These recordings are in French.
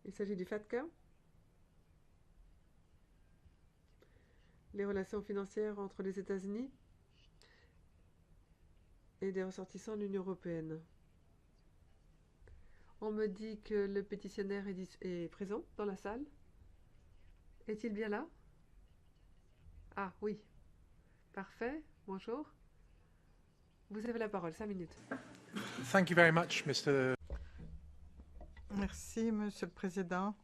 Il s'agit du FATCA, les relations financières entre les États-Unis et des ressortissants de l'Union européenne. On me dit que le pétitionnaire est présent dans la salle. Est-il bien là? Ah oui, parfait, bonjour. Vous avez la parole, 5 minutes. Thank you very much, Mr. Merci, Monsieur le Président.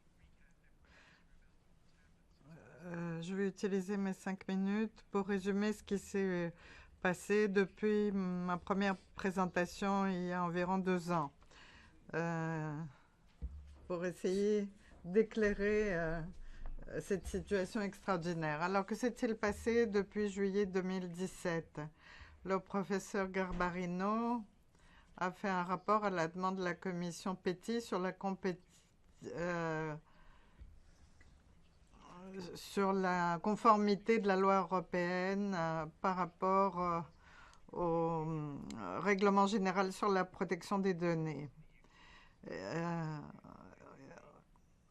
Je vais utiliser mes 5 minutes pour résumer ce qui s'est passé depuis ma première présentation il y a environ 2 ans, pour essayer d'éclairer cette situation extraordinaire. Alors, que s'est-il passé depuis juillet 2017? Le professeur Garbarino a fait un rapport à la demande de la commission PETI sur la conformité de la loi européenne par rapport au règlement général sur la protection des données.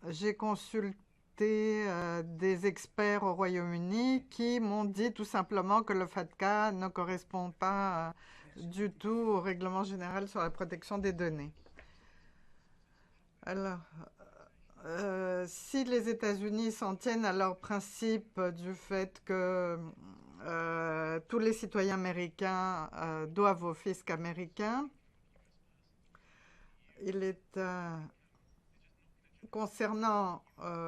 J'ai consulté des experts au Royaume-Uni qui m'ont dit tout simplement que le FATCA ne correspond pas du tout au règlement général sur la protection des données. Alors, si les États-Unis s'en tiennent à leur principe du fait que tous les citoyens américains doivent au fisc américain, il est concernant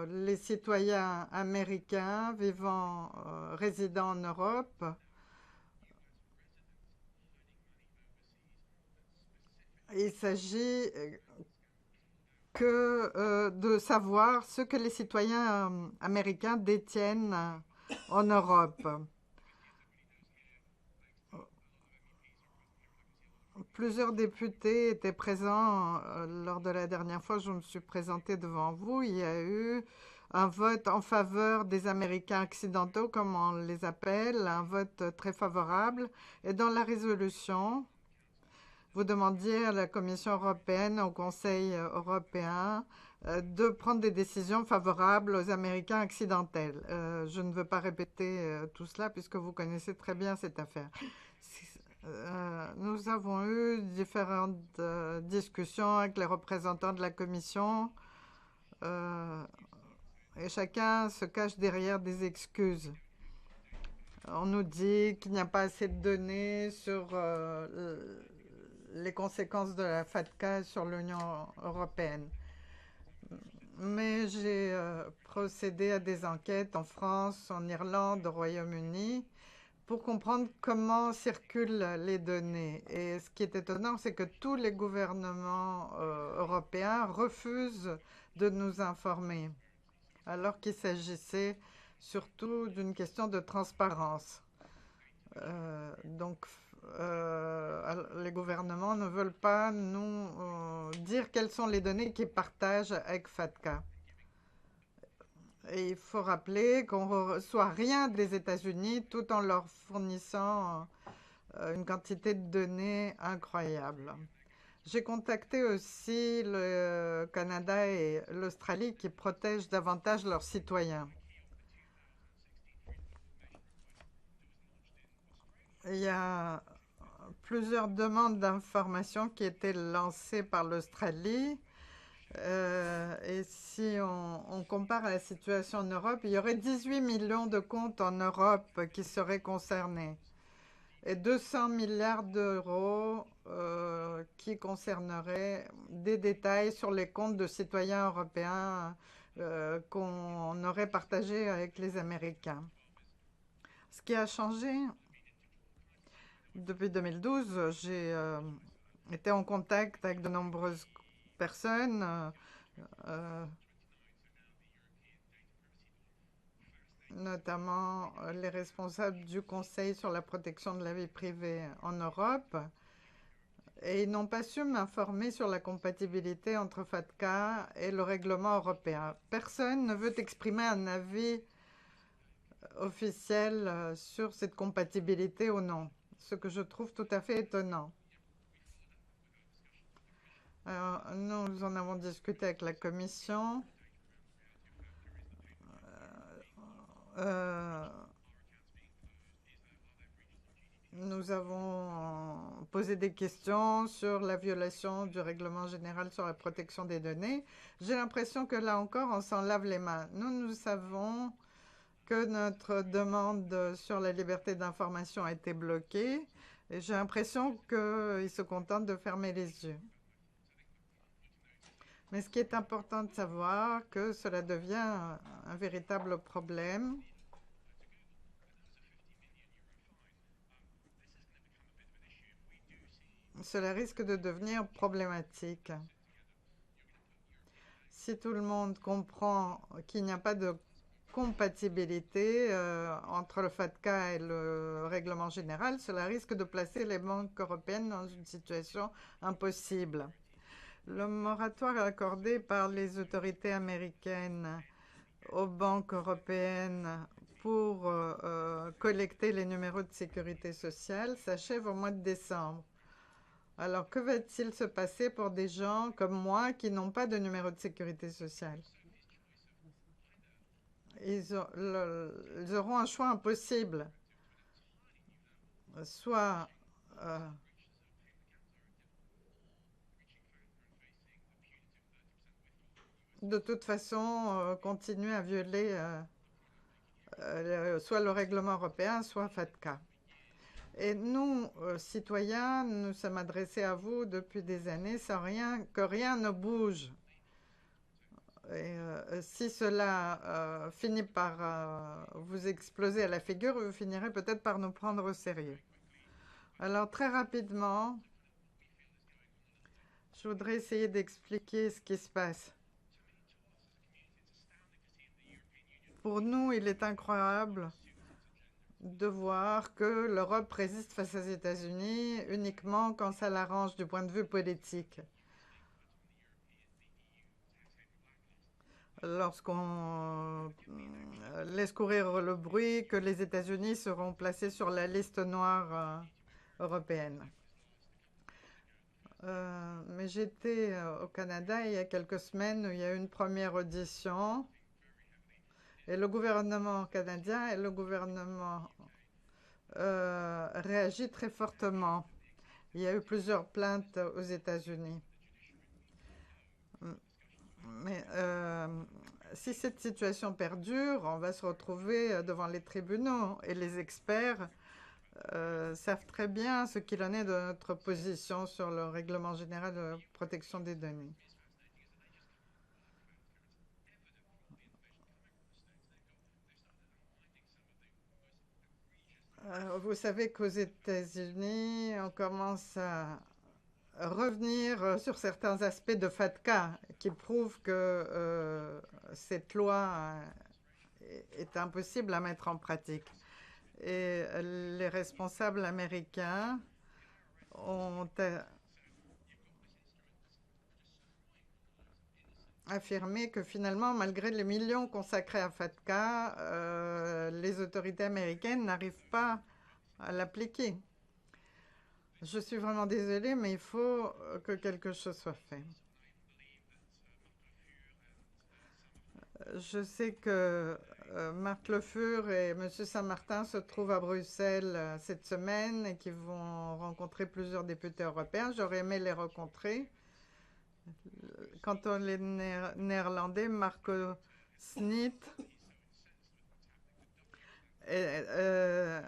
les citoyens américains résidant en Europe, il s'agit que de savoir ce que les citoyens américains détiennent en Europe. Plusieurs députés étaient présents lors de la dernière fois que je me suis présentée devant vous. Il y a eu un vote en faveur des Américains accidentaux, comme on les appelle, un vote très favorable. Et dans la résolution, vous demandiez à la Commission européenne, au Conseil européen, de prendre des décisions favorables aux Américains accidentels. Je ne veux pas répéter tout cela puisque vous connaissez très bien cette affaire. Nous avons eu différentes discussions avec les représentants de la Commission et chacun se cache derrière des excuses. On nous dit qu'il n'y a pas assez de données sur les conséquences de la FATCA sur l'Union européenne. Mais j'ai procédé à des enquêtes en France, en Irlande, au Royaume-Uni, pour comprendre comment circulent les données. Et ce qui est étonnant, c'est que tous les gouvernements européens refusent de nous informer, alors qu'il s'agissait surtout d'une question de transparence. Donc, les gouvernements ne veulent pas nous dire quelles sont les données qu'ils partagent avec FATCA. Et il faut rappeler qu'on ne reçoit rien des États-Unis tout en leur fournissant une quantité de données incroyable. J'ai contacté aussi le Canada et l'Australie qui protègent davantage leurs citoyens. Il y a plusieurs demandes d'informations qui étaient lancées par l'Australie. Et si on compare à la situation en Europe, il y aurait 18 millions de comptes en Europe qui seraient concernés et 200 milliards d'euros qui concerneraient des détails sur les comptes de citoyens européens qu'on aurait partagés avec les Américains. Ce qui a changé depuis 2012, j'ai été en contact avec de nombreuses personnes, notamment les responsables du Conseil sur la protection de la vie privée en Europe, et ils n'ont pas su m'informer sur la compatibilité entre FATCA et le règlement européen. Personne ne veut exprimer un avis officiel sur cette compatibilité ou non, ce que je trouve tout à fait étonnant. Alors, nous en avons discuté avec la Commission euh, nous avons posé des questions sur la violation du règlement général sur la protection des données. J'ai l'impression que là encore, on s'en lave les mains. Nous savons que notre demande sur la liberté d'information a été bloquée. Et j'ai l'impression qu'ils se contentent de fermer les yeux. Mais ce qui est important de savoir, que cela devient un véritable problème. Cela risque de devenir problématique. Si tout le monde comprend qu'il n'y a pas de compatibilité entre le FATCA et le règlement général, cela risque de placer les banques européennes dans une situation impossible. Le moratoire accordé par les autorités américaines aux banques européennes pour collecter les numéros de sécurité sociale s'achève au mois de décembre. Alors, que va-t-il se passer pour des gens comme moi qui n'ont pas de numéro de sécurité sociale? Ils auront un choix impossible. Soit de toute façon continuer à violer soit le règlement européen, soit FATCA. Et nous, citoyens, nous sommes adressés à vous depuis des années sans que rien ne bouge. Et si cela finit par vous exploser à la figure, vous finirez peut-être par nous prendre au sérieux. Alors très rapidement, je voudrais essayer d'expliquer ce qui se passe. Pour nous, il est incroyable de voir que l'Europe résiste face aux États-Unis uniquement quand ça l'arrange du point de vue politique. Lorsqu'on laisse courir le bruit que les États-Unis seront placés sur la liste noire européenne. Mais j'étais au Canada il y a quelques semaines où il y a eu une première audition. Et le gouvernement canadien et le gouvernement réagit très fortement. Il y a eu plusieurs plaintes aux États-Unis. Mais si cette situation perdure, on va se retrouver devant les tribunaux. Et les experts savent très bien ce qu'il en est de notre position sur le règlement général de protection des données. Vous savez qu'aux États-Unis, on commence à revenir sur certains aspects de FATCA qui prouvent que cette loi est impossible à mettre en pratique. Et les responsables américains ont affirmé que finalement, malgré les millions consacrés à FATCA, les autorités américaines n'arrivent pas à l'appliquer. Je suis vraiment désolée, mais il faut que quelque chose soit fait. Je sais que Marc Le Fur et M. Saint-Martin se trouvent à Bruxelles cette semaine et qu'ils vont rencontrer plusieurs députés européens. J'aurais aimé les rencontrer. Quant aux Néerlandais, Marco Snit est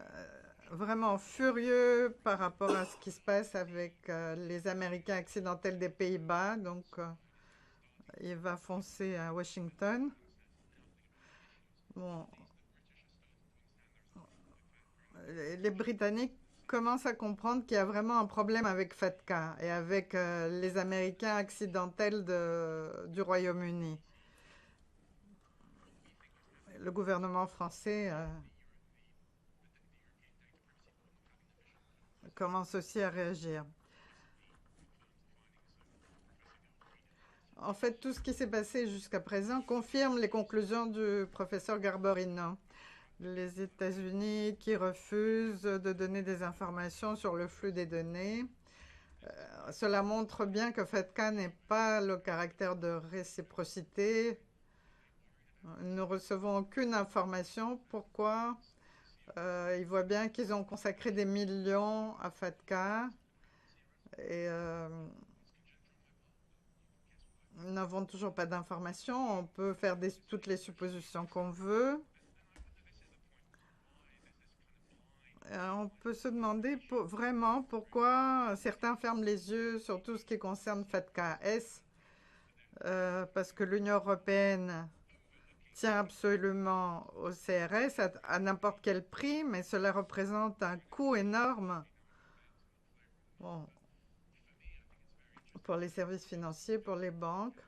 vraiment furieux par rapport à ce qui se passe avec les Américains accidentels des Pays-Bas. Donc, il va foncer à Washington. Bon. Les Britanniques commencent à comprendre qu'il y a vraiment un problème avec FATCA et avec les Américains accidentels du Royaume-Uni. Le gouvernement français commence aussi à réagir. En fait, tout ce qui s'est passé jusqu'à présent confirme les conclusions du professeur Garbarino. Les États-Unis qui refusent de donner des informations sur le flux des données. Cela montre bien que FATCA n'est pas le caractère de réciprocité. Nous ne recevons aucune information. Pourquoi? Ils voient bien qu'ils ont consacré des millions à FATCA et nous n'avons toujours pas d'informations. On peut faire toutes les suppositions qu'on veut. On peut se demander vraiment pourquoi certains ferment les yeux sur tout ce qui concerne FATCA. Est-ce parce que l'Union européenne tient absolument au CRS à n'importe quel prix, mais cela représente un coût énorme pour les services financiers, pour les banques.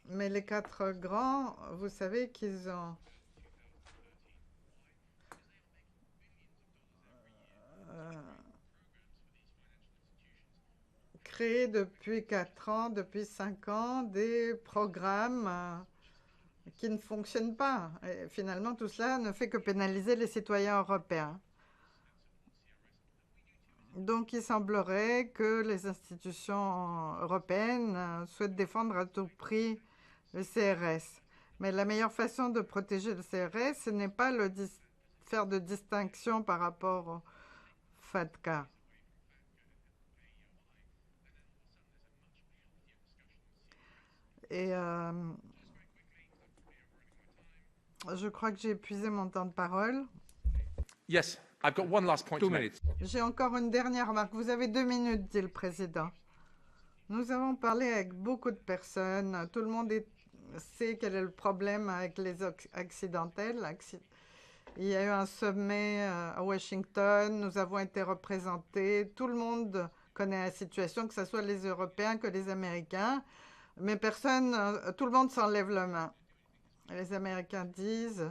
Mais les quatre grands, vous savez qu'ils ont créé depuis 4 ans, depuis 5 ans, des programmes qui ne fonctionnent pas. Et finalement, tout cela ne fait que pénaliser les citoyens européens. Donc, il semblerait que les institutions européennes souhaitent défendre à tout prix le CRS. Mais la meilleure façon de protéger le CRS, ce n'est pas faire de distinction par rapport au FATCA. Et je crois que j'ai épuisé mon temps de parole. Yes, I've got one last point to make. J'ai encore une dernière remarque. Vous avez 2 minutes, dit le président. Nous avons parlé avec beaucoup de personnes. Tout le monde sait quel est le problème avec les accidentels. Il y a eu un sommet à Washington. Nous avons été représentés. Tout le monde connaît la situation, que ce soit les Européens que les Américains. Mais tout le monde s'enlève la main. Les Américains disent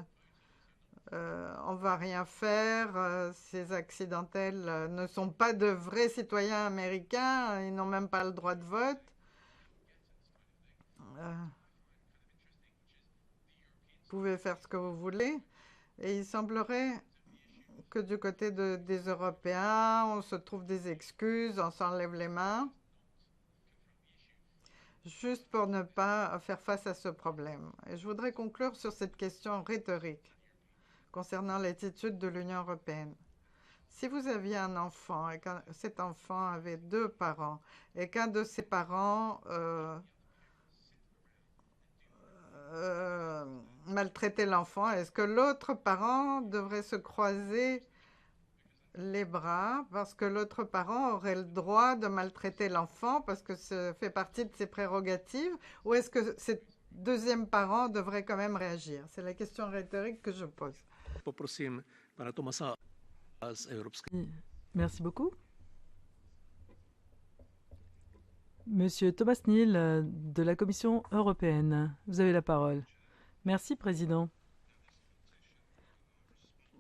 on ne va rien faire, ces accidentels ne sont pas de vrais citoyens américains, ils n'ont même pas le droit de vote. Vous pouvez faire ce que vous voulez. Et il semblerait que du côté des Européens, on se trouve des excuses, on s'enlève les mains, juste pour ne pas faire face à ce problème. Et je voudrais conclure sur cette question rhétorique concernant l'attitude de l'Union européenne. Si vous aviez un enfant et que cet enfant avait 2 parents et qu'un de ses parents maltraitait l'enfant, est-ce que l'autre parent devrait se croiser les bras parce que l'autre parent aurait le droit de maltraiter l'enfant parce que ça fait partie de ses prérogatives, ou est-ce que ce deuxième parent devrait quand même réagir? C'est la question rhétorique que je pose. Merci beaucoup. Monsieur Thomas Neal de la Commission européenne, vous avez la parole. Merci, Président.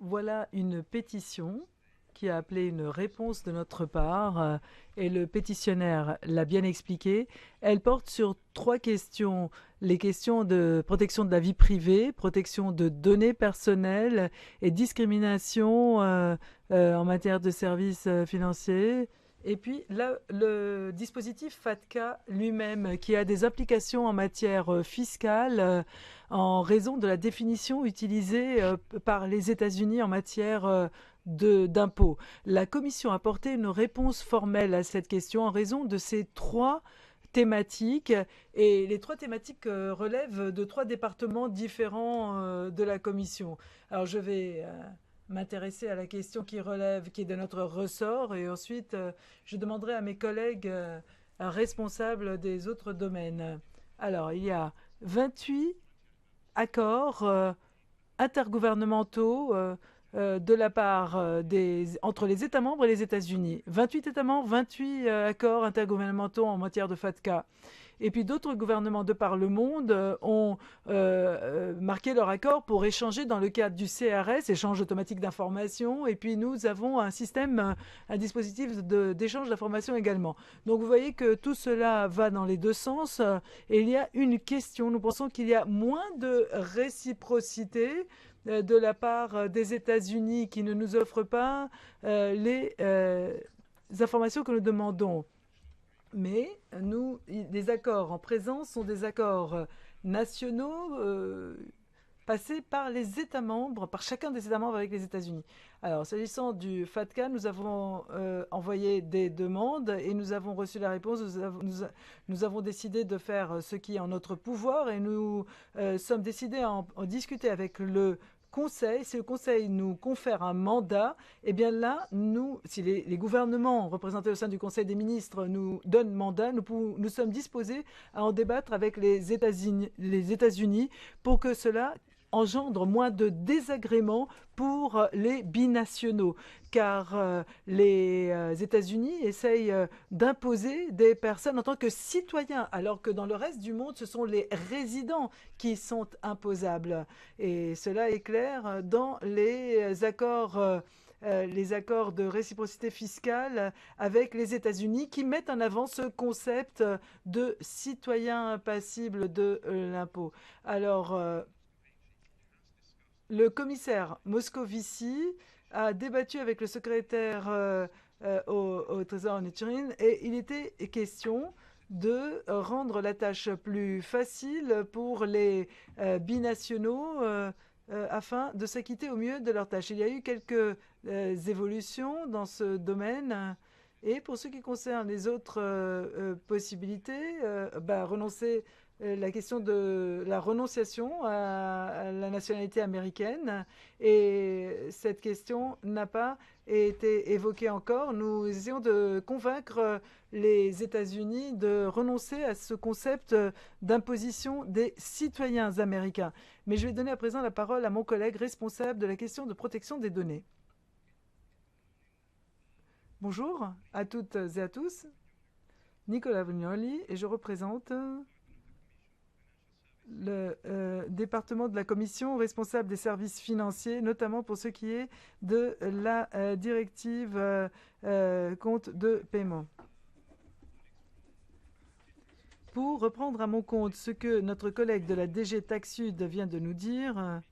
Voilà une pétition qui a appelé une réponse de notre part et le pétitionnaire l'a bien expliqué. Elle porte sur 3 questions. Les questions de protection de la vie privée, protection de données personnelles et discrimination en matière de services financiers. Et puis là, le dispositif FATCA lui-même, qui a des implications en matière fiscale en raison de la définition utilisée par les États-Unis en matière d'impôts. La Commission a apporté une réponse formelle à cette question en raison de ces 3 thématiques. Et les 3 thématiques relèvent de 3 départements différents de la Commission. Alors je vais m'intéresser à la question qui est de notre ressort, et ensuite je demanderai à mes collègues responsables des autres domaines. Alors, il y a 28 accords intergouvernementaux de la part entre les États membres et les États-Unis. 28 États membres, 28 accords intergouvernementaux en matière de FATCA. Et puis d'autres gouvernements de par le monde ont marqué leur accord pour échanger dans le cadre du CRS, échange automatique d'informations. Et puis nous avons un dispositif d'échange d'informations également. Donc vous voyez que tout cela va dans les 2 sens. Et il y a une question. Nous pensons qu'il y a moins de réciprocité de la part des États-Unis qui ne nous offrent pas les informations que nous demandons. Mais les accords en présence sont des accords nationaux passer par les États membres, par chacun des États membres avec les États-Unis. Alors, s'agissant du FATCA, nous avons envoyé des demandes et nous avons reçu la réponse. Nous avons décidé de faire ce qui est en notre pouvoir et nous sommes décidés à en discuter avec le Conseil. Si le Conseil nous confère un mandat, eh bien là, si les gouvernements représentés au sein du Conseil des ministres nous donnent mandat, nous sommes disposés à en débattre avec les États-Unis pour que cela engendre moins de désagréments pour les binationaux, car les États-Unis essayent d'imposer des personnes en tant que citoyens, alors que dans le reste du monde, ce sont les résidents qui sont imposables. Et cela est clair dans les accords de réciprocité fiscale avec les États-Unis qui mettent en avant ce concept de citoyen passible de l'impôt. Alors, le commissaire Moscovici a débattu avec le secrétaire au Trésor en Turin et il était question de rendre la tâche plus facile pour les binationaux afin de s'acquitter au mieux de leur tâche. Il y a eu quelques évolutions dans ce domaine. Et pour ce qui concerne les autres possibilités, renoncer la question de la renonciation à la nationalité américaine. Et cette question n'a pas été évoquée encore. Nous essayons de convaincre les États-Unis de renoncer à ce concept d'imposition des citoyens américains. Mais je vais donner à présent la parole à mon collègue responsable de la question de protection des données. Bonjour à toutes et à tous. Nicolas Vignoli et je représente le département de la Commission responsable des services financiers, notamment pour ce qui est de la directive compte de paiement. Pour reprendre à mon compte ce que notre collègue de la DG Tax Sud vient de nous dire,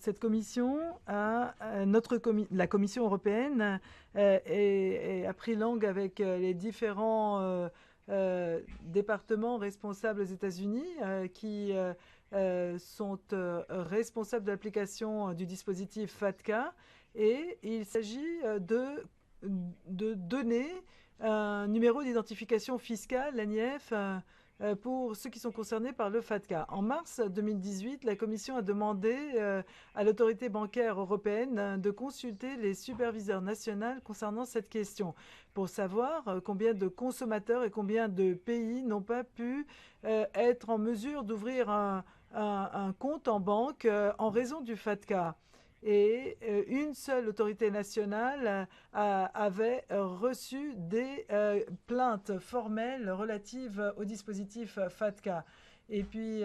cette commission la Commission européenne a pris langue avec les différents départements responsables aux États-Unis qui sont responsables de l'application du dispositif FATCA et il s'agit de donner un numéro d'identification fiscale, l'ANIF, pour ceux qui sont concernés par le FATCA. En mars 2018, la Commission a demandé à l'autorité bancaire européenne de consulter les superviseurs nationaux concernant cette question pour savoir combien de consommateurs et combien de pays n'ont pas pu être en mesure d'ouvrir un compte en banque en raison du FATCA. Et une seule autorité nationale avait reçu des plaintes formelles relatives au dispositif FATCA. Et puis,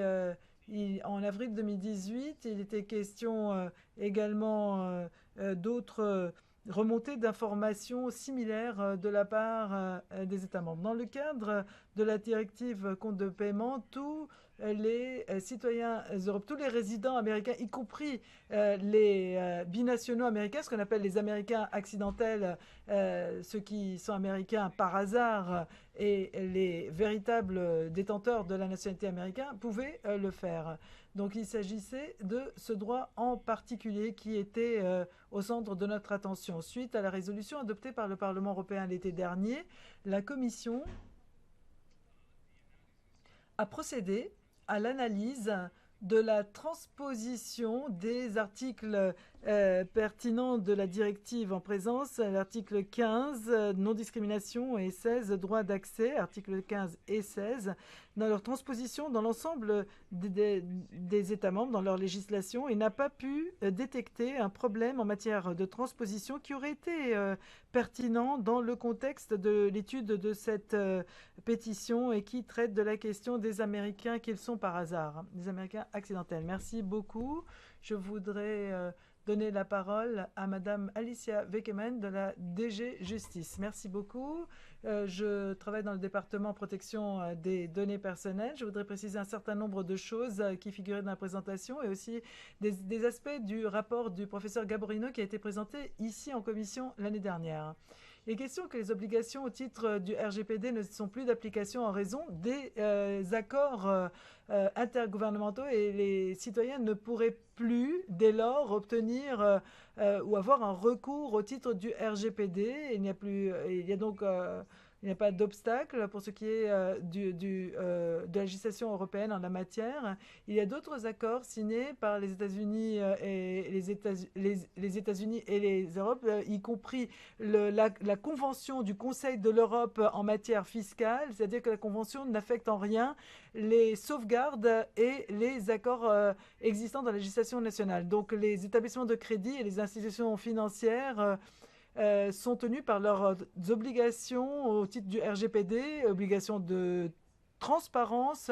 en avril 2018, il était question également d'autres remontées d'informations similaires de la part des États membres. Dans le cadre de la directive compte de paiement, tous les citoyens européens, tous les résidents américains, y compris les binationaux américains, ce qu'on appelle les Américains accidentels, ceux qui sont américains par hasard et les véritables détenteurs de la nationalité américaine, pouvaient le faire. Donc il s'agissait de ce droit en particulier qui était au centre de notre attention. Suite à la résolution adoptée par le Parlement européen l'été dernier, la Commission a procédé à l'analyse de la transposition des articles pertinents de la directive en présence, l'article 15, non-discrimination, et 16, droit d'accès, articles 15 et 16, dans leur transposition dans l'ensemble des États membres, dans leur législation, et n'a pas pu détecter un problème en matière de transposition qui aurait été pertinent dans le contexte de l'étude de cette pétition et qui traite de la question des Américains qu'ils sont par hasard, des Américains accidentels. Merci beaucoup. Je voudrais donner la parole à Madame Alicia Wekeman de la DG Justice. Merci beaucoup. Je travaille dans le département protection des données personnelles. Je voudrais préciser un certain nombre de choses qui figuraient dans la présentation et aussi des aspects du rapport du professeur Gaborino qui a été présenté ici en commission l'année dernière. Il est question que les obligations au titre du RGPD ne sont plus d'application en raison des accords intergouvernementaux et les citoyens ne pourraient plus dès lors obtenir ou avoir un recours au titre du RGPD. Il n'y a pas d'obstacle pour ce qui est de la législation européenne en la matière. Il y a d'autres accords signés par les États-Unis et les États-Unis et les Europes, y compris la Convention du Conseil de l'Europe en matière fiscale, c'est-à-dire que la Convention n'affecte en rien les sauvegardes et les accords existants dans la législation nationale. Donc les établissements de crédit et les institutions financières sont tenus par leurs obligations au titre du RGPD, obligations de transparence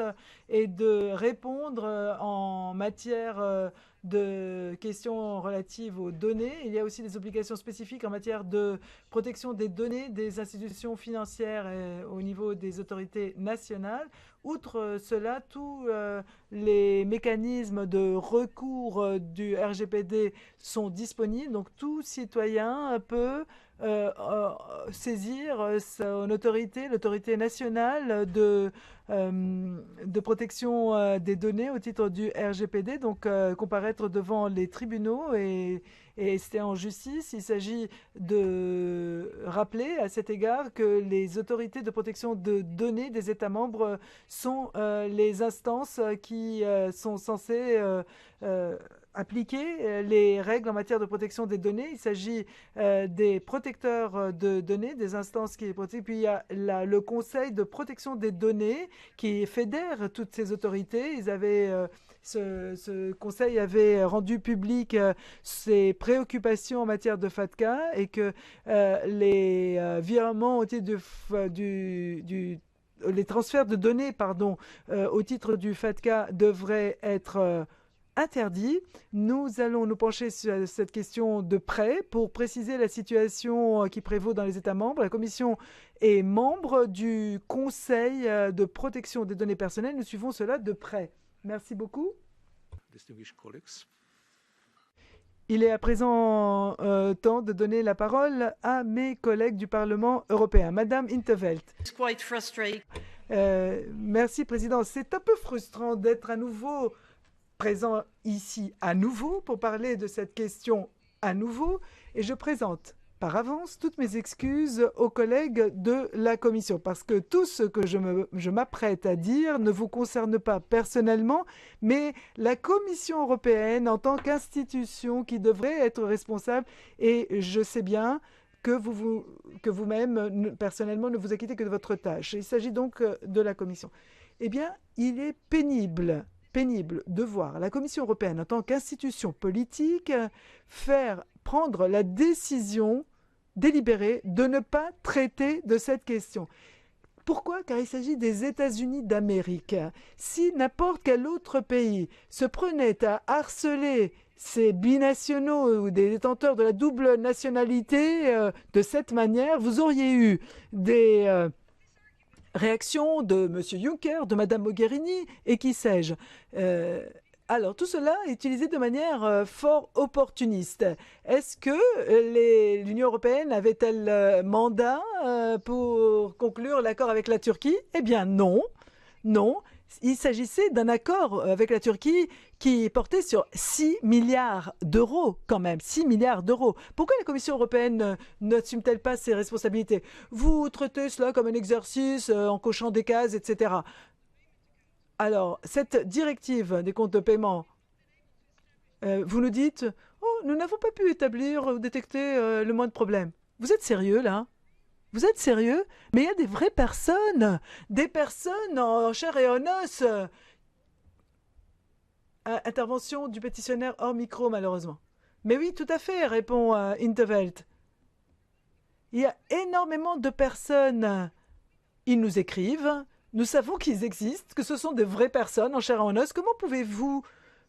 et de répondre en matière de questions relatives aux données. Il y a aussi des obligations spécifiques en matière de protection des données des institutions financières au niveau des autorités nationales. Outre cela, tous les mécanismes de recours du RGPD sont disponibles. Donc tout citoyen peut saisir son autorité, l'autorité nationale de protection des données au titre du RGPD, donc comparaître devant les tribunaux et c'était en justice. Il s'agit de rappeler à cet égard que les autorités de protection de données des États membres sont les instances qui sont censées appliquer les règles en matière de protection des données. Il s'agit des protecteurs de données, des instances qui les protègent. Puis il y a le Conseil de protection des données qui fédère toutes ces autorités. Ce conseil avait rendu public ses préoccupations en matière de FATCA et que les virements au titre les transferts de données, au titre du FATCA devraient être interdits. Nous allons nous pencher sur cette question de près pour préciser la situation qui prévaut dans les États membres. La Commission est membre du Conseil de protection des données personnelles. Nous suivons cela de près. Merci beaucoup. Il est à présent temps de donner la parole à mes collègues du Parlement européen. Madame in 't Veld. Merci, Président. C'est un peu frustrant d'être à nouveau présent ici à nouveau pour parler de cette question à nouveau et je présente par avance toutes mes excuses aux collègues de la Commission parce que tout ce que je m'apprête à dire ne vous concerne pas personnellement, mais la Commission européenne en tant qu'institution qui devrait être responsable et je sais bien que vous-même, personnellement, ne vous inquiétez que de votre tâche. Il s'agit donc de la Commission. Eh bien, il est pénible de voir la Commission européenne en tant qu'institution politique prendre la décision délibérée de ne pas traiter de cette question. Pourquoi? Car il s'agit des États-Unis d'Amérique. Si n'importe quel autre pays se prenait à harceler ces binationaux ou des détenteurs de la double nationalité de cette manière, vous auriez eu des réactions de M. Juncker, de Mme Mogherini et qui sais-je. Alors, tout cela est utilisé de manière fort opportuniste. Est-ce que l'Union européenne avait-elle mandat pour conclure l'accord avec la Turquie? Eh bien, non. Non. Il s'agissait d'un accord avec la Turquie qui portait sur 6 milliards d'euros quand même, 6 milliards d'euros. Pourquoi la Commission européenne n'assume-t-elle pas ses responsabilités? Vous traitez cela comme un exercice en cochant des cases, etc. Alors, cette directive des comptes de paiement, vous nous dites « Oh, nous n'avons pas pu établir ou détecter le moins de problèmes. » Vous êtes sérieux, là? Vous êtes sérieux? Mais il y a des vraies personnes, des personnes en chair et en os. Intervention du pétitionnaire hors micro, malheureusement. Mais oui, tout à fait, répond in 't Veld. Il y a énormément de personnes. Ils nous écrivent. Nous savons qu'ils existent, que ce sont des vraies personnes en chair et en os. Comment pouvez-vous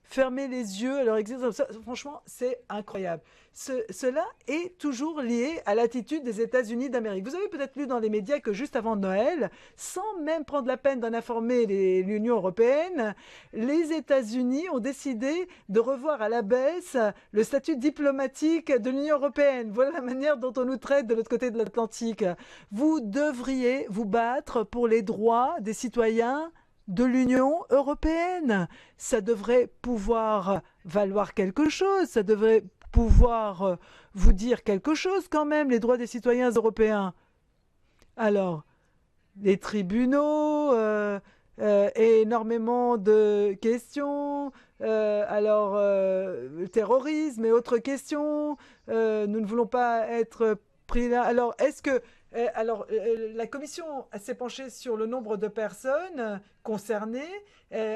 fermer les yeux à leur existence. Franchement, c'est incroyable. Cela est toujours lié à l'attitude des États-Unis d'Amérique. Vous avez peut-être lu dans les médias que juste avant Noël, sans même prendre la peine d'en informer l'Union européenne, les États-Unis ont décidé de revoir à la baisse le statut diplomatique de l'Union européenne. Voilà la manière dont on nous traite de l'autre côté de l'Atlantique. Vous devriez vous battre pour les droits des citoyens de l'Union européenne. Ça devrait pouvoir valoir quelque chose, ça devrait pouvoir vous dire quelque chose quand même, les droits des citoyens européens. Alors, les tribunaux, énormément de questions, le terrorisme et autres questions, nous ne voulons pas être pris là. Alors, est-ce que la Commission s'est penchée sur le nombre de personnes concernées.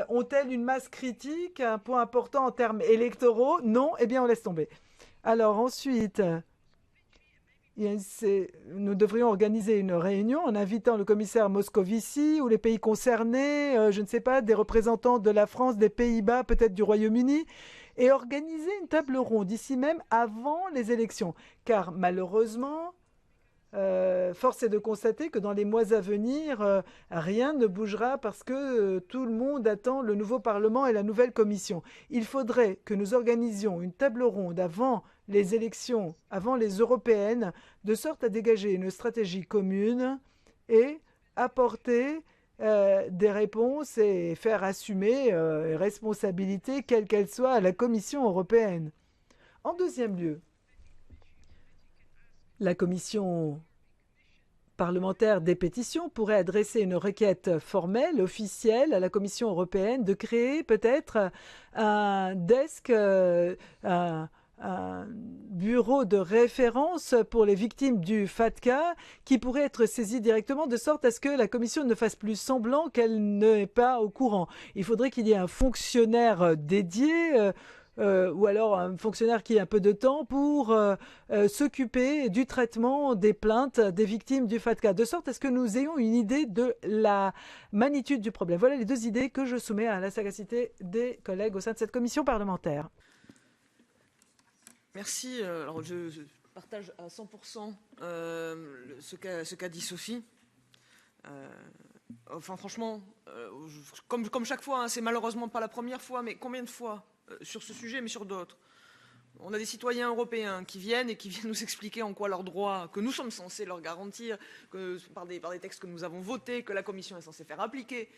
Ont-elles une masse critique, un point important en termes électoraux? Non, eh bien on laisse tomber. Alors ensuite, nous devrions organiser une réunion en invitant le commissaire Moscovici ou les pays concernés, je ne sais pas, des représentants de la France, des Pays-Bas, peut-être du Royaume-Uni, et organiser une table ronde ici même avant les élections. Car malheureusement, force est de constater que dans les mois à venir, rien ne bougera parce que tout le monde attend le nouveau Parlement et la nouvelle Commission. Il faudrait que nous organisions une table ronde avant les élections, avant les européennes, de sorte à dégager une stratégie commune et apporter des réponses et faire assumer les responsabilités, quelles qu'elles soient, à la Commission européenne. En deuxième lieu, la commission parlementaire des pétitions pourrait adresser une requête formelle, officielle à la Commission européenne de créer peut-être un desk, un bureau de référence pour les victimes du FATCA qui pourrait être saisi directement de sorte à ce que la Commission ne fasse plus semblant qu'elle n'est pas au courant. Il faudrait qu'il y ait un fonctionnaire dédié ou alors un fonctionnaire qui ait un peu de temps pour s'occuper du traitement des plaintes des victimes du FATCA, de sorte à ce que nous ayons une idée de la magnitude du problème. Voilà les deux idées que je soumets à la sagacité des collègues au sein de cette commission parlementaire. Merci. Alors je partage à 100% ce qu'a dit Sophie. Enfin franchement, comme chaque fois, hein, c'est malheureusement pas la première fois, mais combien de fois sur ce sujet, mais sur d'autres. On a des citoyens européens qui viennent nous expliquer en quoi leurs droits, que nous sommes censés leur garantir, que, par des textes que nous avons votés, que la Commission est censée faire appliquer,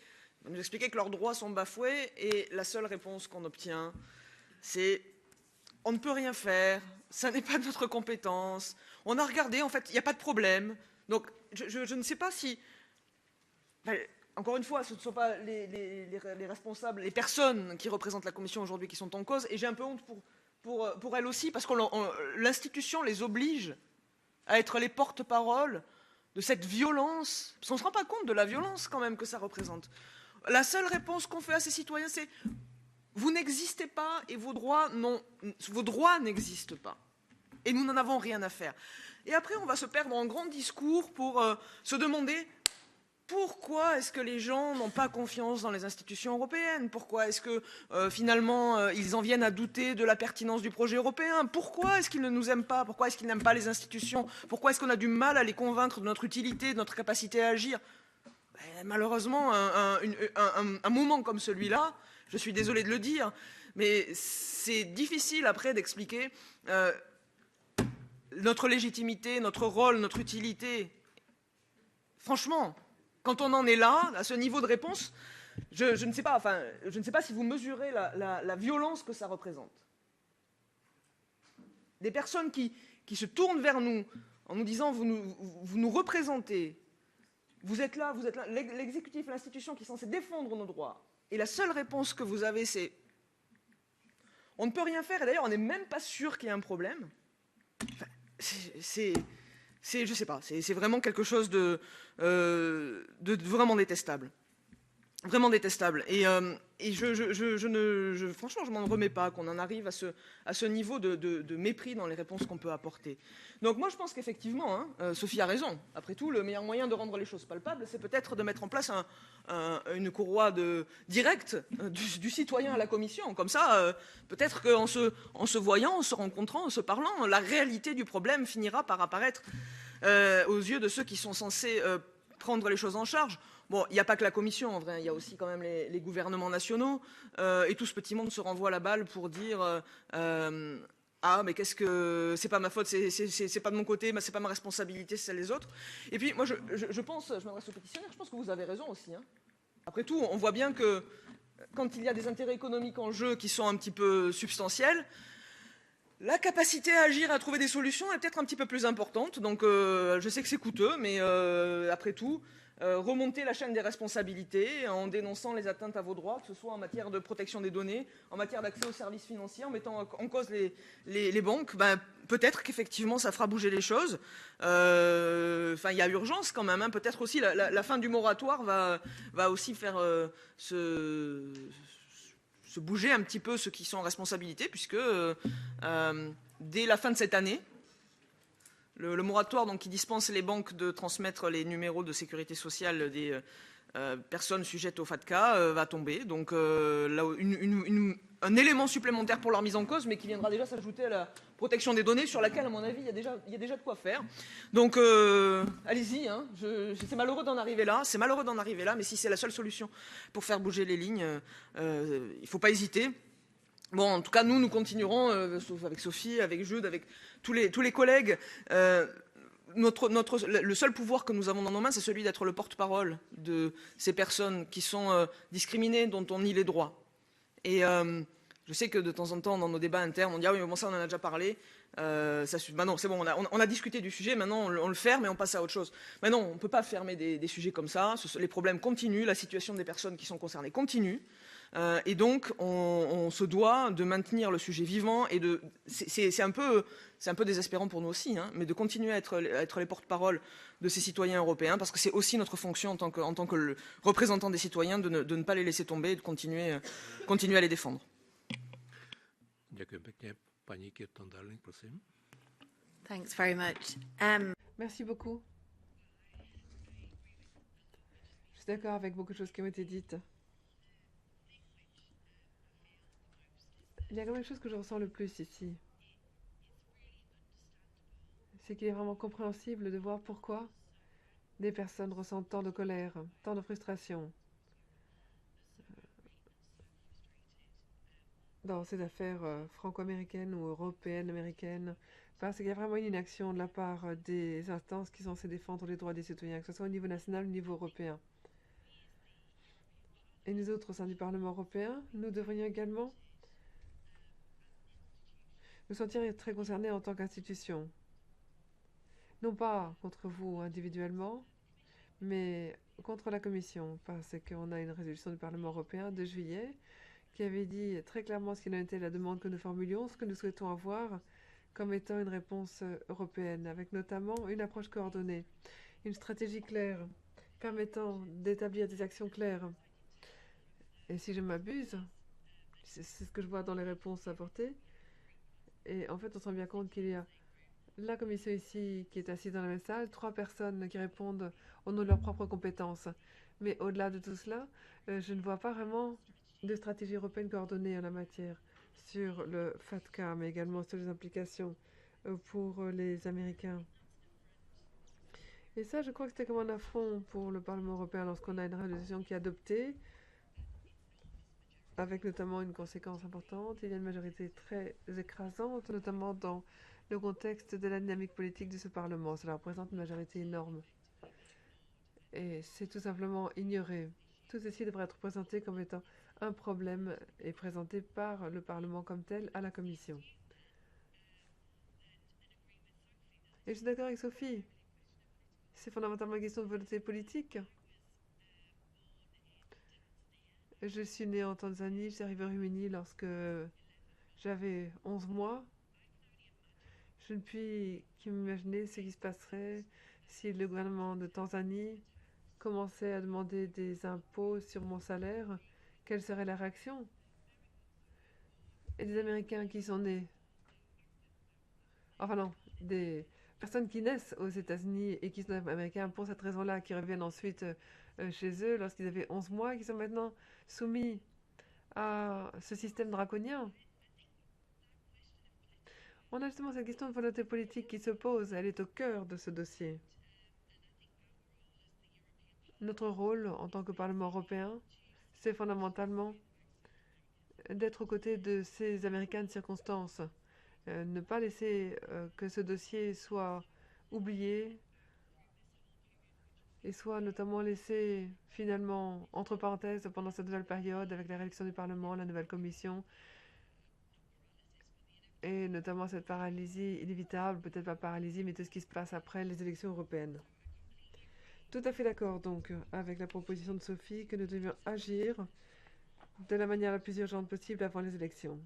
nous expliquer que leurs droits sont bafoués, et la seule réponse qu'on obtient, c'est on ne peut rien faire, ça n'est pas de notre compétence, on a regardé, en fait, il n'y a pas de problème. Donc, je ne sais pas si... Enfin, encore une fois, ce ne sont pas les responsables, les personnes qui représentent la Commission aujourd'hui qui sont en cause, et j'ai un peu honte pour elles aussi, parce que l'institution les oblige à être les porte-paroles de cette violence, parce qu'on ne se rend pas compte de la violence quand même que ça représente. La seule réponse qu'on fait à ces citoyens, c'est « vous n'existez pas et vos droits n'existent pas. Et nous n'en avons rien à faire. » Et après, on va se perdre en grands discours pour se demander pourquoi est-ce que les gens n'ont pas confiance dans les institutions européennes? Pourquoi est-ce que finalement ils en viennent à douter de la pertinence du projet européen? Pourquoi est-ce qu'ils ne nous aiment pas? Pourquoi est-ce qu'ils n'aiment pas les institutions? Pourquoi est-ce qu'on a du mal à les convaincre de notre utilité, de notre capacité à agir? Malheureusement, un moment comme celui-là, je suis désolé de le dire, mais c'est difficile après d'expliquer notre légitimité, notre rôle, notre utilité. Franchement, quand on en est là, à ce niveau de réponse, je ne sais pas, enfin, je ne sais pas si vous mesurez la violence que ça représente. Des personnes qui se tournent vers nous en nous disant vous nous représentez, vous êtes là, l'exécutif, l'institution qui est censée défendre nos droits. Et la seule réponse que vous avez, c'est on ne peut rien faire, et d'ailleurs on n'est même pas sûr qu'il y ait un problème. Enfin, je sais pas, c'est vraiment quelque chose de vraiment détestable. vraiment détestable. Et franchement, je m'en remets pas qu'on en arrive à ce niveau de mépris dans les réponses qu'on peut apporter. Donc moi, je pense qu'effectivement, Sophie a raison. Après tout, le meilleur moyen de rendre les choses palpables, c'est peut-être de mettre en place une courroie directe du citoyen à la commission. Comme ça, peut-être qu'en se voyant, en se rencontrant, en se parlant, la réalité du problème finira par apparaître aux yeux de ceux qui sont censés prendre les choses en charge. Bon, il n'y a pas que la Commission, en vrai, il y a aussi quand même les gouvernements nationaux, et tout ce petit monde se renvoie la balle pour dire ah, mais qu'est-ce que... C'est pas ma faute, c'est pas de mon côté, c'est pas ma responsabilité, c'est celle des autres. Et puis, moi, je pense, je m'adresse aux pétitionnaires, je pense que vous avez raison aussi. Après tout, on voit bien que quand il y a des intérêts économiques en jeu qui sont un petit peu substantiels, la capacité à agir et à trouver des solutions est peut-être un petit peu plus importante. Donc, je sais que c'est coûteux, mais après tout, remonter la chaîne des responsabilités en dénonçant les atteintes à vos droits, que ce soit en matière de protection des données, en matière d'accès aux services financiers, en mettant en cause les banques, peut-être qu'effectivement ça fera bouger les choses. Enfin, il y a urgence quand même. Peut-être aussi la fin du moratoire va aussi faire se bouger un petit peu ceux qui sont en responsabilité, puisque dès la fin de cette année, le moratoire donc, qui dispense les banques de transmettre les numéros de sécurité sociale des personnes sujettes au FATCA va tomber. Donc là, un élément supplémentaire pour leur mise en cause, mais qui viendra déjà s'ajouter à la protection des données, sur laquelle, à mon avis, il y a déjà de quoi faire. Donc allez-y, c'est malheureux d'en arriver là, mais si c'est la seule solution pour faire bouger les lignes, il ne faut pas hésiter. Bon, en tout cas, nous continuerons, avec Sophie, avec Jude, avec tous les collègues. Le seul pouvoir que nous avons dans nos mains, c'est celui d'être le porte-parole de ces personnes qui sont discriminées, dont on nie les droits. Et je sais que de temps en temps, dans nos débats internes, on dit « Ah oui, mais bon, ça, on en a déjà parlé. Non, c'est bon, on a discuté du sujet, maintenant on le ferme et on passe à autre chose. » Mais non, on ne peut pas fermer des sujets comme ça. Les problèmes continuent, la situation des personnes qui sont concernées continue. Et donc, on se doit de maintenir le sujet vivant et c'est un peu désespérant pour nous aussi, mais de continuer à être les porte-parole de ces citoyens européens, parce que c'est aussi notre fonction en tant que représentant des citoyens de ne pas les laisser tomber et de continuer à les défendre. Thanks very much. Merci beaucoup. Je suis d'accord avec beaucoup de choses qui ont été dites. Il y a quand même une chose que je ressens le plus ici. C'est qu'il est vraiment compréhensible de voir pourquoi des personnes ressentent tant de colère, tant de frustration dans ces affaires franco-américaines ou européennes, américaines, parce qu'il y a vraiment une inaction de la part des instances qui sont censées défendre les droits des citoyens, que ce soit au niveau national ou au niveau européen. Et nous autres, au sein du Parlement européen, nous devrions également nous sentir très concernés en tant qu'institution. Non pas contre vous individuellement, mais contre la Commission, parce qu'on a une résolution du Parlement européen de juillet qui avait dit très clairement ce qu'il en était la demande que nous formulions, ce que nous souhaitons avoir comme étant une réponse européenne, avec notamment une approche coordonnée, une stratégie claire, permettant d'établir des actions claires. Et si je m'abuse, c'est ce que je vois dans les réponses apportées, et en fait on se rend bien compte qu'il y a la commission ici qui est assise dans la même salle, 3 personnes qui répondent au nom de leurs propres compétences. Mais au-delà de tout cela, je ne vois pas vraiment de stratégie européenne coordonnée en la matière sur le FATCA, mais également sur les implications pour les Américains. Et ça, je crois que c'était comme un affront pour le Parlement européen lorsqu'on a une résolution qui est adoptée, avec notamment une conséquence importante. Il y a une majorité très écrasante, notamment dans le contexte de la dynamique politique de ce Parlement. Cela représente une majorité énorme. Et c'est tout simplement ignoré. Tout ceci devrait être présenté comme étant un problème et présenté par le Parlement comme tel à la Commission. Et je suis d'accord avec Sophie. C'est fondamentalement une question de volonté politique. Je suis née en Tanzanie, je suis arrivée au Royaume-Uni lorsque j'avais 11 mois. Je ne puis qu'imaginer ce qui se passerait si le gouvernement de Tanzanie commençait à demander des impôts sur mon salaire, quelle serait la réaction? Et des Américains qui sont nés, enfin non, des personnes qui naissent aux États-Unis et qui sont américains pour cette raison-là, qui reviennent ensuite chez eux lorsqu'ils avaient 11 mois, qui sont maintenant soumis à ce système draconien. On a justement cette question de volonté politique qui se pose, elle est au cœur de ce dossier. Notre rôle en tant que Parlement européen, c'est fondamentalement d'être aux côtés de ces Américains de circonstance. Ne pas laisser que ce dossier soit oublié et soit notamment laissé finalement entre parenthèses pendant cette nouvelle période avec la réélection du Parlement, la nouvelle commission et notamment cette paralysie inévitable, peut-être pas paralysie, mais tout ce qui se passe après les élections européennes. Tout à fait d'accord donc avec la proposition de Sophie que nous devions agir de la manière la plus urgente possible avant les élections.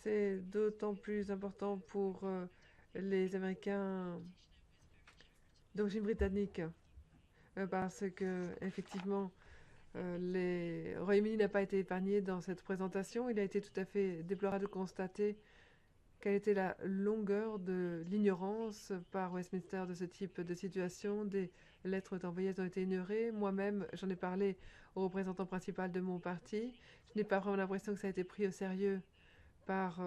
C'est d'autant plus important pour les Américains d'origine britannique parce que effectivement le Royaume-Uni n'a pas été épargné dans cette présentation. Il a été tout à fait déplorable de constater quelle était la longueur de l'ignorance par Westminster de ce type de situation. Des lettres envoyées ont été ignorées. Moi-même, j'en ai parlé au représentant principal de mon parti. Je n'ai pas vraiment l'impression que ça a été pris au sérieux par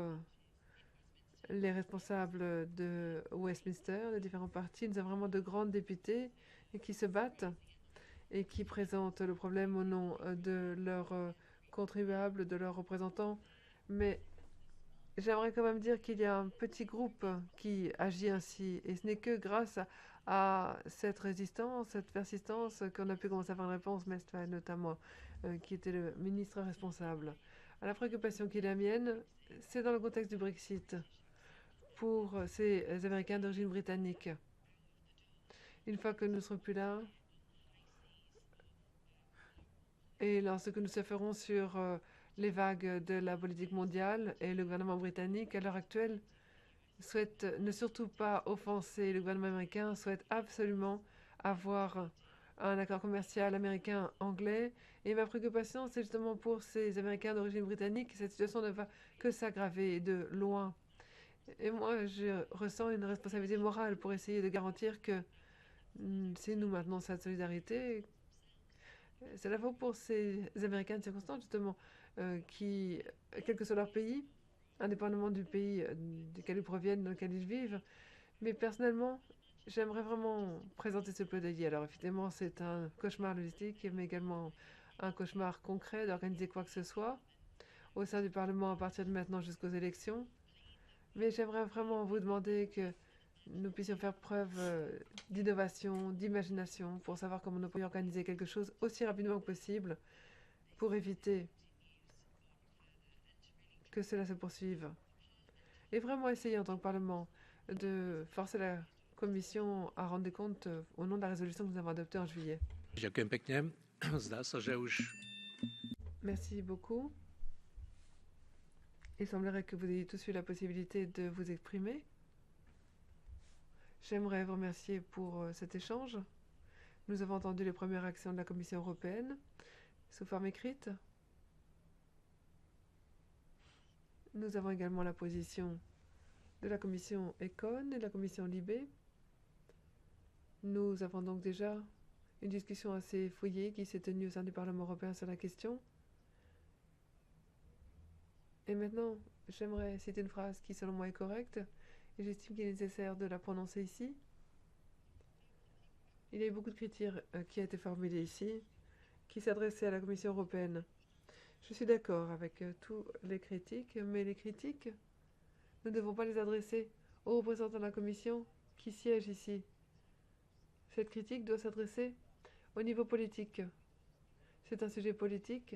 les responsables de Westminster, de différents partis. Nous avons vraiment de grands députés qui se battent et qui présentent le problème au nom de leurs contribuables, de leurs représentants. Mais j'aimerais quand même dire qu'il y a un petit groupe qui agit ainsi. Et ce n'est que grâce à cette résistance, cette persistance, qu'on a pu commencer à avoir une réponse, Mestwal notamment, qui était le ministre responsable. À la préoccupation qui est la mienne, c'est dans le contexte du Brexit pour ces Américains d'origine britannique. Une fois que nous ne serons plus là, et lorsque nous se ferons sur les vagues de la politique mondiale, et le gouvernement britannique, à l'heure actuelle, souhaite ne surtout pas offenser le gouvernement américain, souhaite absolument avoir un accord commercial américain-anglais. Et ma préoccupation, c'est justement pour ces Américains d'origine britannique, cette situation ne va que s'aggraver de loin. Et moi, je ressens une responsabilité morale pour essayer de garantir que si nous maintenons cette solidarité, c'est la faute pour ces Américains de circonstance, justement, qui, quel que soit leur pays, indépendamment du pays duquel ils proviennent, dans lequel ils vivent. Mais personnellement, j'aimerais vraiment présenter ce plaidoyer. Alors évidemment, c'est un cauchemar logistique, mais également un cauchemar concret d'organiser quoi que ce soit au sein du Parlement à partir de maintenant jusqu'aux élections. Mais j'aimerais vraiment vous demander que nous puissions faire preuve d'innovation, d'imagination, pour savoir comment nous pourrions organiser quelque chose aussi rapidement que possible pour éviter que cela se poursuive. Et vraiment essayer en tant que Parlement de forcer la Commission à rendre des comptes au nom de la résolution que nous avons adoptée en juillet. Ďakujem pekne. Zdá sa, že už... Merci beaucoup. Il semblerait que vous ayez tous eu la possibilité de vous exprimer. J'aimerais vous remercier pour cet échange. Nous avons entendu les premières actions de la Commission européenne sous forme écrite. Nous avons également la position de la Commission Econ et de la Commission Libé. Nous avons donc déjà une discussion assez fouillée qui s'est tenue au sein du Parlement européen sur la question. Et maintenant, j'aimerais citer une phrase qui, selon moi, est correcte, et j'estime qu'il est nécessaire de la prononcer ici. Il y a eu beaucoup de critiques qui ont été formulées ici, qui s'adressaient à la Commission européenne. Je suis d'accord avec tous les critiques, mais les critiques, nous ne devons pas les adresser aux représentants de la Commission qui siègent ici. Cette critique doit s'adresser au niveau politique. C'est un sujet politique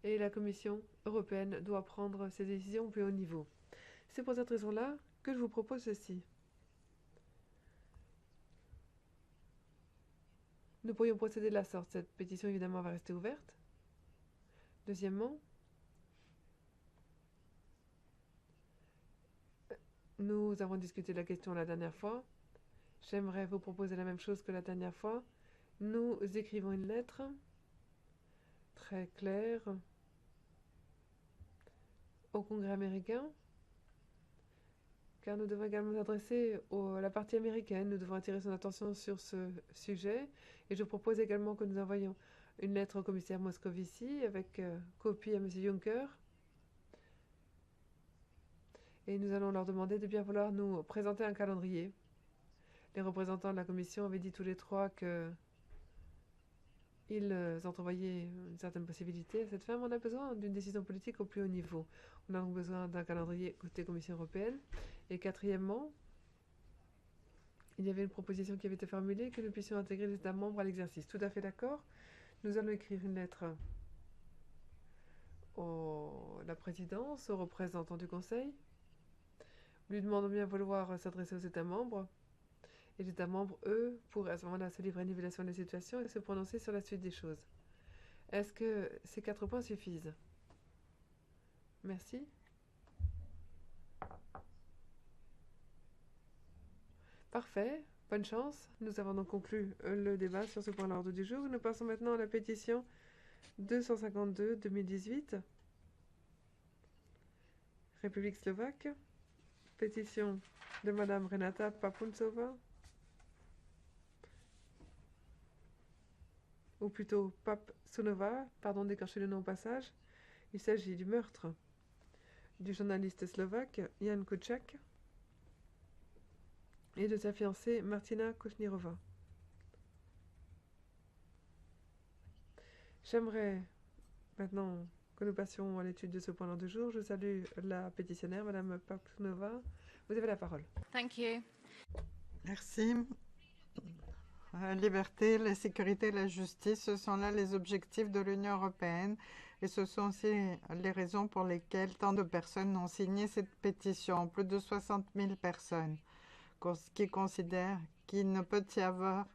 et la Commission européenne doit prendre ses décisions au plus haut niveau. C'est pour cette raison-là que je vous propose ceci. Nous pourrions procéder de la sorte. Cette pétition, évidemment, va rester ouverte. Deuxièmement, nous avons discuté de la question la dernière fois J'aimerais vous proposer la même chose que la dernière fois. Nous écrivons une lettre très claire au Congrès américain, car nous devons également nous adresser à la partie américaine. Nous devons attirer son attention sur ce sujet. Et je propose également que nous envoyions une lettre au commissaire Moscovici avec copie à M. Juncker. Et nous allons leur demander de bien vouloir nous présenter un calendrier. Les représentants de la Commission avaient dit tous les trois qu'ils entrevoyaient une certaine possibilité à cette fin, mais on a besoin d'une décision politique au plus haut niveau. On a donc besoin d'un calendrier côté Commission européenne. Et quatrièmement, il y avait une proposition qui avait été formulée que nous puissions intégrer les États membres à l'exercice. Tout à fait d'accord. Nous allons écrire une lettre à la présidence, aux représentants du Conseil. Lui demandons bien vouloir s'adresser aux États membres. Et les États membres, eux, pourraient à ce moment-là se livrer à une évaluation de la situation et se prononcer sur la suite des choses. Est-ce que ces 4 points suffisent? Merci. Parfait. Bonne chance. Nous avons donc conclu le débat sur ce point à l'ordre du jour. Nous passons maintenant à la pétition 252-2018. République slovaque. Pétition de Madame Renata Papuncová. Ou plutôt Papsunova, pardon d'écorcher le nom au passage. Il s'agit du meurtre du journaliste slovaque Jan Kuciak et de sa fiancée Martina Kushnirova. J'aimerais maintenant que nous passions à l'étude de ce point de jour. Je salue la pétitionnaire, Madame Papsunova. Vous avez la parole. Thank you. Merci. La liberté, la sécurité et la justice, ce sont là les objectifs de l'Union européenne et ce sont aussi les raisons pour lesquelles tant de personnes ont signé cette pétition. Plus de 60 000 personnes qui considèrent qu'il ne peut y avoir,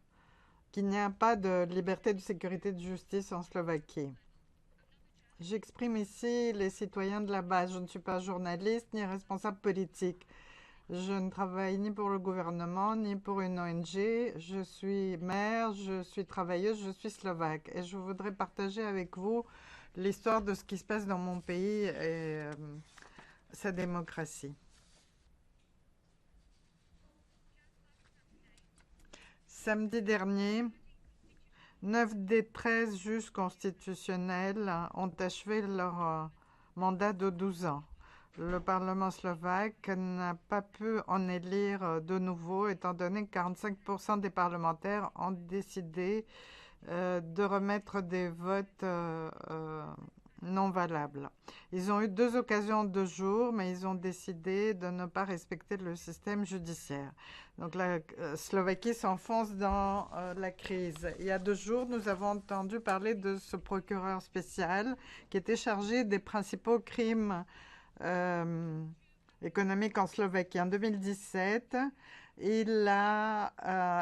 qu'il n'y a pas de liberté, de sécurité et de justice en Slovaquie. J'exprime ici les citoyens de la base. Je ne suis pas journaliste ni responsable politique. Je ne travaille ni pour le gouvernement, ni pour une ONG. Je suis mère, je suis travailleuse, je suis slovaque. Et je voudrais partager avec vous l'histoire de ce qui se passe dans mon pays et sa démocratie. Samedi dernier, 9 des 13 juges constitutionnels ont achevé leur mandat de 12 ans. Le Parlement slovaque n'a pas pu en élire de nouveau, étant donné que 45% des parlementaires ont décidé de remettre des votes non valables. Ils ont eu 2 occasions de jour, mais ils ont décidé de ne pas respecter le système judiciaire. Donc la Slovaquie s'enfonce dans la crise. Il y a 2 jours, nous avons entendu parler de ce procureur spécial qui était chargé des principaux crimes économique en Slovaquie. En 2017, il a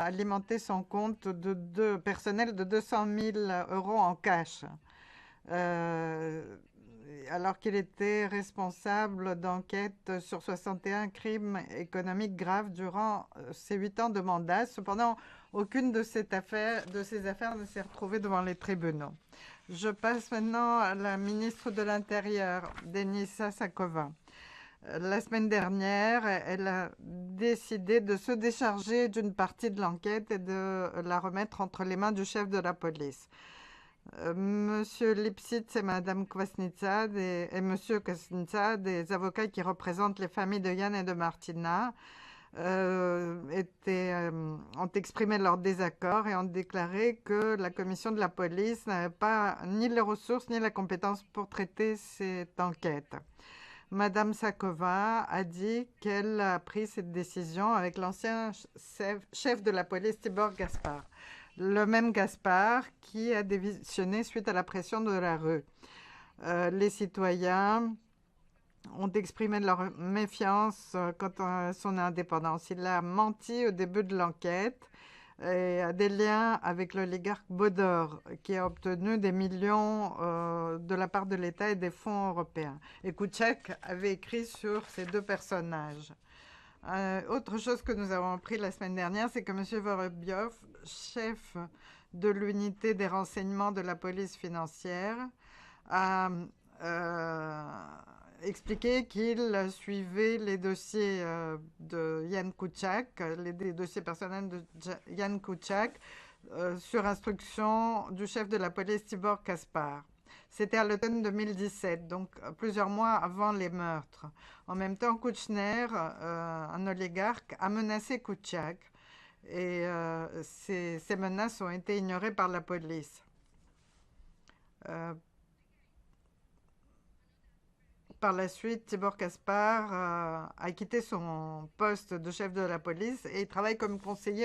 alimenté son compte de personnel de 200 000 € en cash, alors qu'il était responsable d'enquêtes sur 61 crimes économiques graves durant ses 8 ans de mandat. Cependant, aucune de ces affaires ne s'est retrouvée devant les tribunaux. Je passe maintenant à la ministre de l'Intérieur, Denisa Sakova. La semaine dernière, elle a décidé de se décharger d'une partie de l'enquête et de la remettre entre les mains du chef de la police. Monsieur Lipsitz et Madame Kwasnica et Monsieur Kwasnica, des avocats qui représentent les familles de Jan et de Martina, ont exprimé leur désaccord et ont déclaré que la commission de la police n'avait pas ni les ressources ni la compétence pour traiter cette enquête. Madame Sakova a dit qu'elle a pris cette décision avec l'ancien chef de la police, Tibor Gaspar. Le même Gaspar qui a démissionné suite à la pression de la rue. Les citoyens ont exprimé leur méfiance quant à son indépendance. Il a menti au début de l'enquête et a des liens avec l'oligarque Bodor qui a obtenu des millions de la part de l'État et des fonds européens. Et Kuciak avait écrit sur ces 2 personnages. Autre chose que nous avons appris la semaine dernière, c'est que M. Vorobyov, chef de l'unité des renseignements de la police financière, a expliqué qu'il suivait les dossiers de Yann Kuciak, les dossiers personnels de Yann Kuciak, sur instruction du chef de la police Tibor Kaspar. C'était à l'automne 2017, donc plusieurs mois avant les meurtres. En même temps, Kouchner, un oligarque, a menacé Kuciak et ces menaces ont été ignorées par la police. Par la suite, Tibor Kaspar a quitté son poste de chef de la police et il travaille comme conseiller